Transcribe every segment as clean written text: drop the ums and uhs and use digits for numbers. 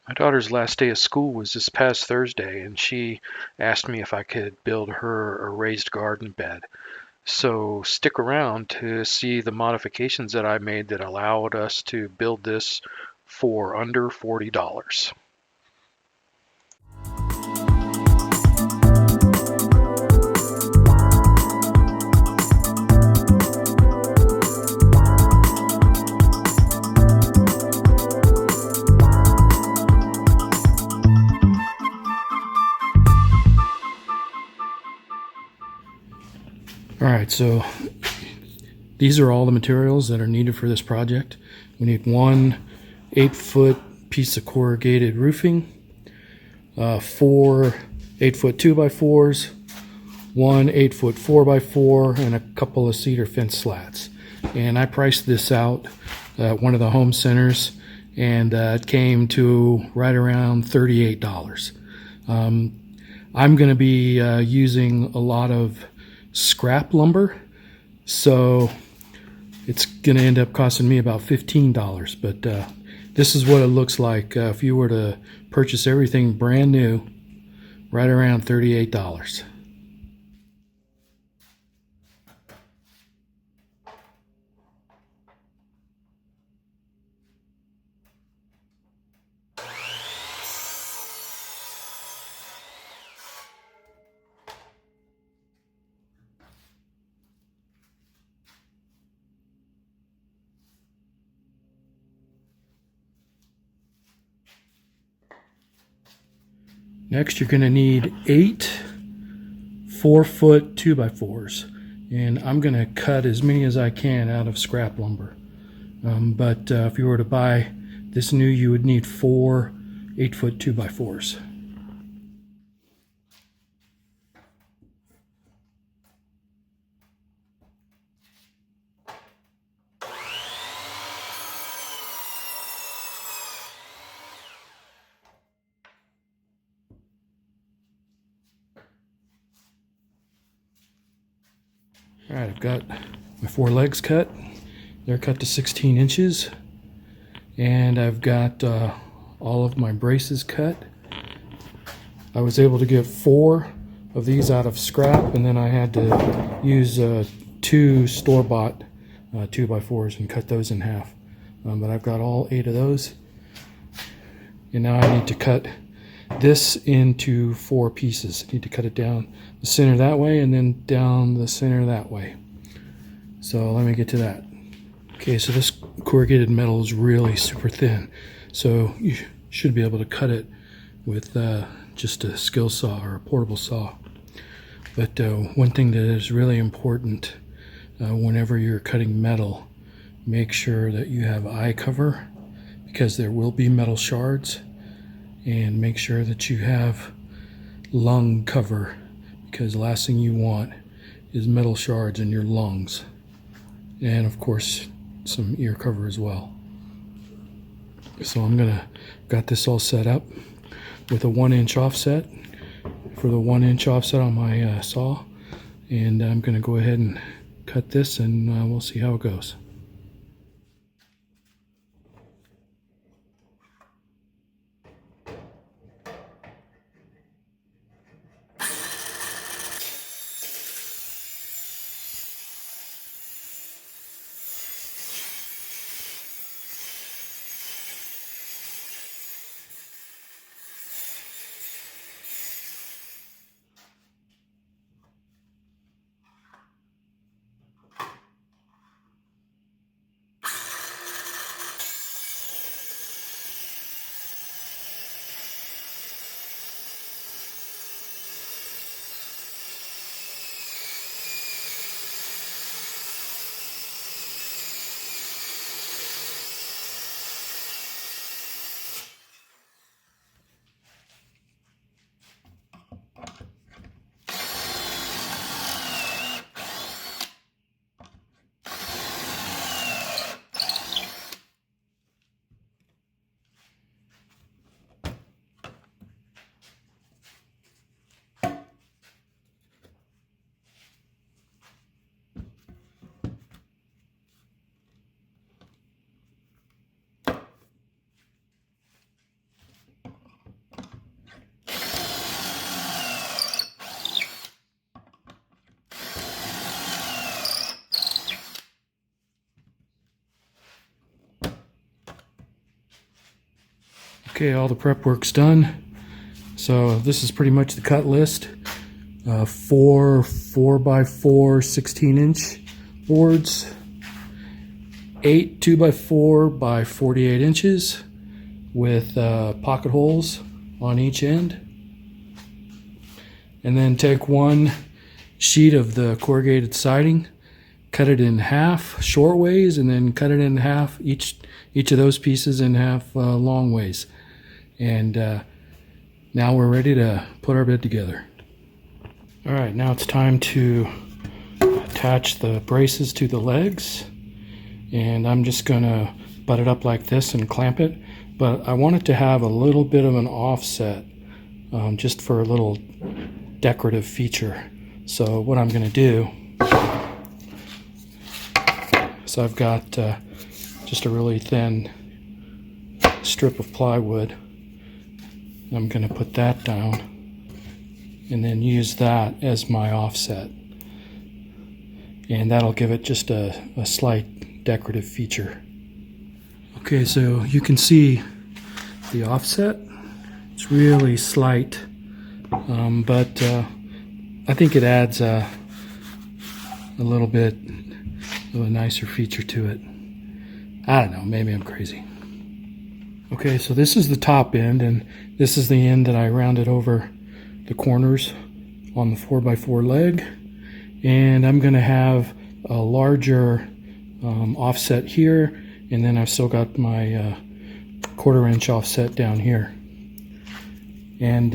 My daughter's last day of school was this past Thursday, and she asked me if I could build her a raised garden bed. So stick around to see the modifications that I made that allowed us to build this for under $40. Alright, so these are all the materials that are needed for this project. We need one 8-foot piece of corrugated roofing, 4 8-foot 2x4s, one 8-foot 4x4, and a couple of cedar fence slats. And I priced this out at one of the home centers, and it came to right around $38. I'm going to be using a lot of scrap lumber, so it's going to end up costing me about $15. But this is what it looks like if you were to purchase everything brand new, right around $38. Next, you're going to need 8 4-foot 2x4s, and I'm going to cut as many as I can out of scrap lumber. But if you were to buy this new, you would need 4 8-foot 2x4s. All right, I've got my 4 legs cut. They're cut to 16 inches. And I've got all of my braces cut. I was able to get 4 of these out of scrap, and then I had to use 2 store-bought 2x4s and cut those in half. But I've got all 8 of those. And now I need to cut this into 4 pieces. I need to cut it down the center that way and then down the center that way. So let me get to that. Okay, so this corrugated metal is really super thin, so you should be able to cut it with just a skill saw or a portable saw. But one thing that is really important whenever you're cutting metal, make sure that you have eye cover, because there will be metal shards, and make sure that you have lung cover, because the last thing you want is metal shards in your lungs. And of course, some ear cover as well. So got this all set up with a 1-inch offset for the 1-inch offset on my saw, and I'm gonna go ahead and cut this, and we'll see how it goes. Okay, all the prep work's done. So this is pretty much the cut list. 4 4x4 16-inch boards, 8 2x4 by 48 inches with pocket holes on each end. And then take one sheet of the corrugated siding, cut it in half short ways, and then cut it in half, each of those pieces in half long ways. And now we're ready to put our bed together. All right, now it's time to attach the braces to the legs. And I'm just gonna butt it up like this and clamp it. But I want it to have a little bit of an offset, just for a little decorative feature. So what I'm gonna do, so I've got just a really thin strip of plywood. I'm gonna put that down and then use that as my offset, and that'll give it just a slight decorative feature. Okay, so you can see the offset. It's really slight, but I think it adds a little bit of a nicer feature to it. I don't know, maybe I'm crazy. Okay, so this is the top end, and this is the end that I rounded over the corners on the 4x4 leg. And I'm gonna have a larger offset here, and then I've still got my 1/4 inch offset down here. And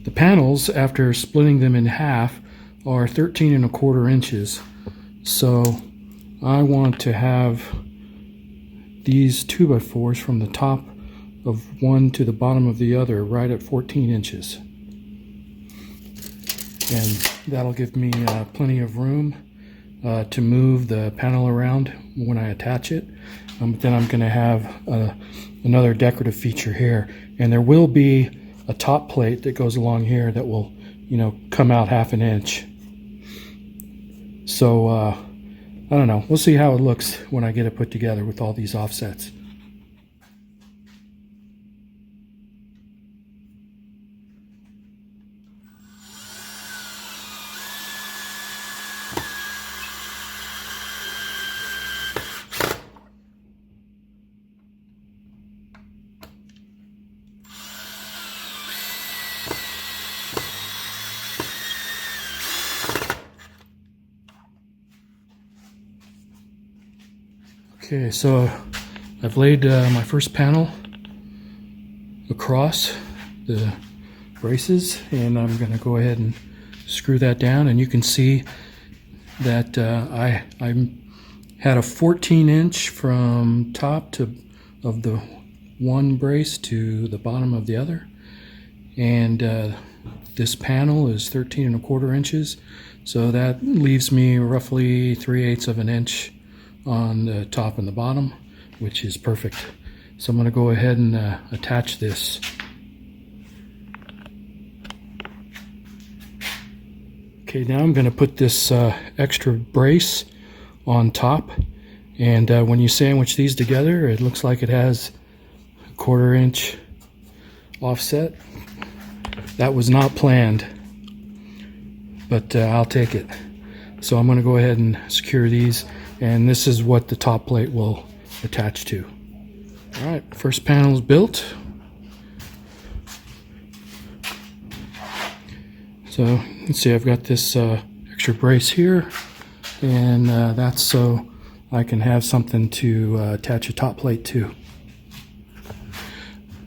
the panels, after splitting them in half, are 13 1/4 inches. So I want to have these 2x4s from the top of one to the bottom of the other right at 14 inches. And that'll give me plenty of room to move the panel around when I attach it. But then I'm going to have another decorative feature here, and there will be a top plate that goes along here that will, come out 1/2 inch. So I don't know. We'll see how it looks when I get it put together with all these offsets. Okay, so I've laid my first panel across the braces, and I'm going to go ahead and screw that down. And you can see that I had a 14-inch from top of the one brace to the bottom of the other, and this panel is 13 1/4 inches, so that leaves me roughly 3/8 of an inch on the top and the bottom, which is perfect. So I'm going to go ahead and attach this. Okay, now I'm going to put this extra brace on top, and when you sandwich these together, it looks like it has a 1/4 inch offset. That was not planned, but I'll take it. So I'm going to go ahead and secure these, and this is what the top plate will attach to. All right, first panel is built. So you can see I've got this extra brace here, and that's so I can have something to attach a top plate to.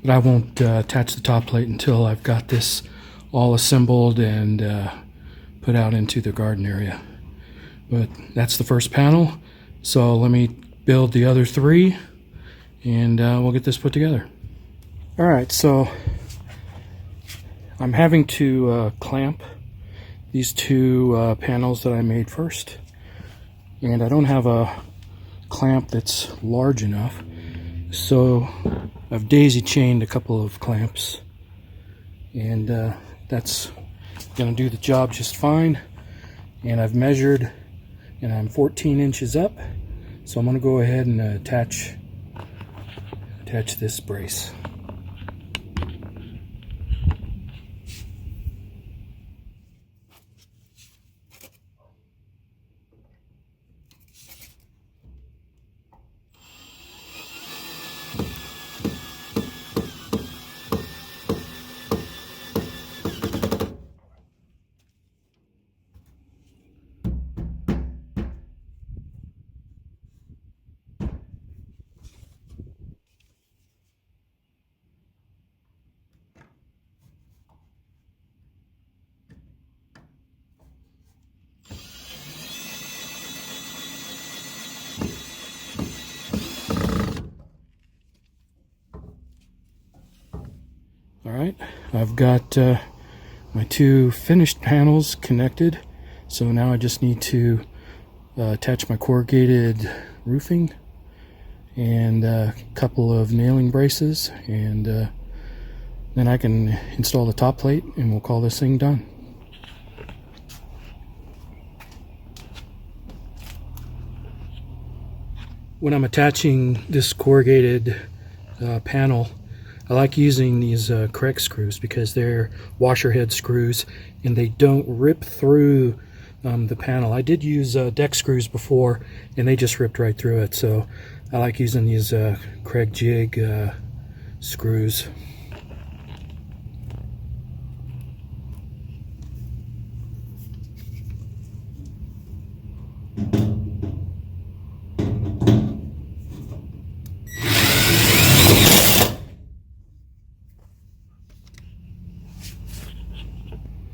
But I won't attach the top plate until I've got this all assembled and put out into the garden area. But that's the first panel. So let me build the other 3, and we'll get this put together. All right, so I'm having to clamp these 2 panels that I made first, and I don't have a clamp that's large enough, so I've daisy chained a couple of clamps, and that's gonna do the job just fine. And I've measured, and I'm 14 inches up, so I'm going to go ahead and attach this brace. All right, I've got my two finished panels connected, so now I just need to attach my corrugated roofing and a couple of nailing braces, and then I can install the top plate and we'll call this thing done. When I'm attaching this corrugated panel, I like using these correct screws because they're washer head screws and they don't rip through the panel. I did use deck screws before and they just ripped right through it, so I like using these Craig jig screws.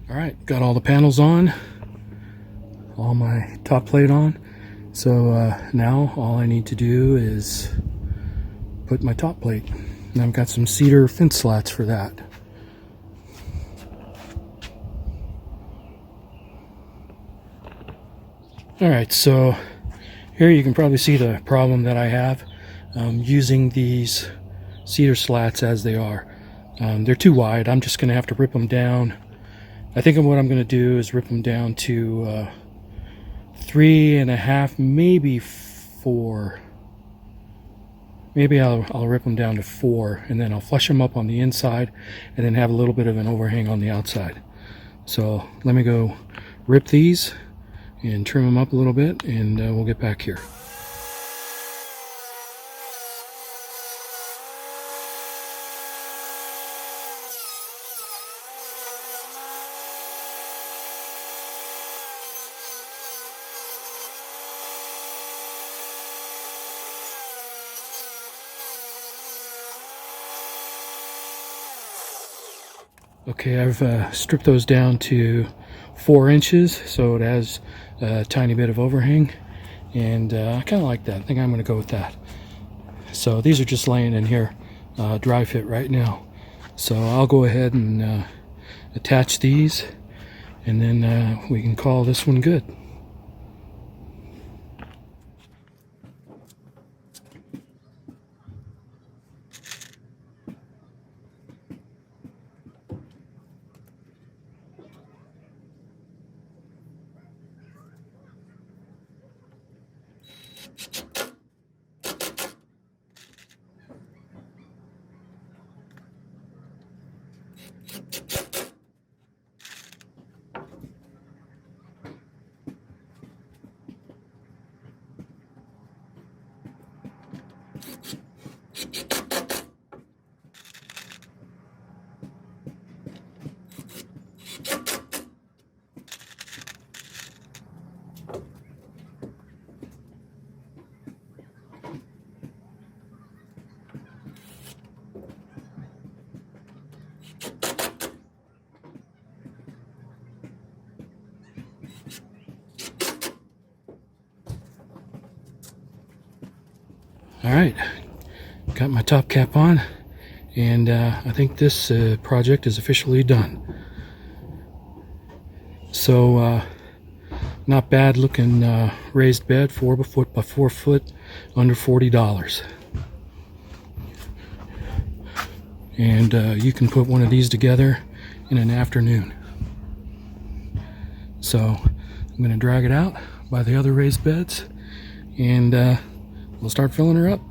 Alright, got all the panels on, all my top plate on, so now all I need to do is put my top plate, and I've got some cedar fence slats for that. Alright, so here you can probably see the problem that I have using these cedar slats as they are. They're too wide. I'm just going to have to rip them down. I think what I'm going to do is rip them down to 3.5, maybe 4. Maybe I'll rip them down to 4, and then I'll flush them up on the inside and then have a little bit of an overhang on the outside. So let me go rip these and trim them up a little bit, and we'll get back here. Okay, I've stripped those down to 4 inches, so it has a tiny bit of overhang, and I kind of like that. I think I'm going to go with that. So these are just laying in here, dry fit right now. So I'll go ahead and attach these, and then we can call this one good. Alright, got my top cap on, and I think this project is officially done. So, not bad looking raised bed, 4 foot by 4 foot, under $40. And you can put one of these together in an afternoon. So I'm going to drag it out by the other raised beds, and we'll start filling her up.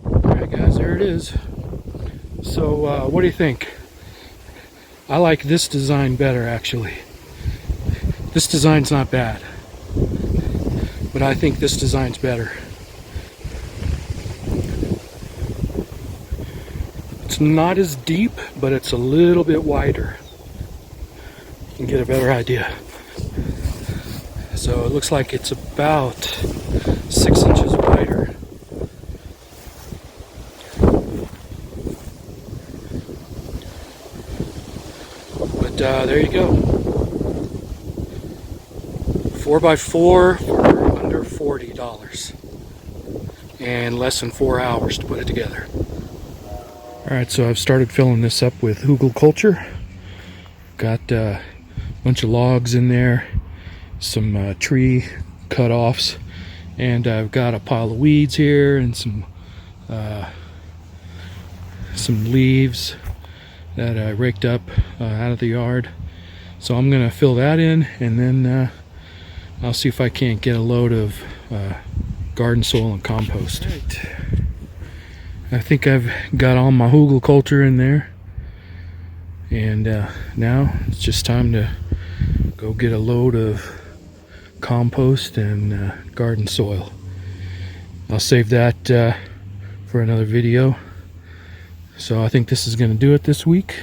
Alright guys, there it is. So what do you think? I like this design better, actually. This design's not bad, but I think this design's better. It's not as deep, but it's a little bit wider. You can get a better idea. So it looks like it's about 6 inches wider. But there you go. 4x4 for under $40 and less than 4 hours to put it together. Alright, so I've started filling this up with hugelkultur. Got a bunch of logs in there, some tree cut-offs, and I've got a pile of weeds here and some leaves that I raked up out of the yard. So I'm gonna fill that in, and then I'll see if I can't get a load of garden soil and compost. Right. I think I've got all my hugelkultur in there, and now it's just time to go get a load of compost and garden soil. I'll save that for another video. So I think this is going to do it this week.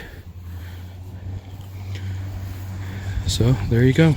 So there you go.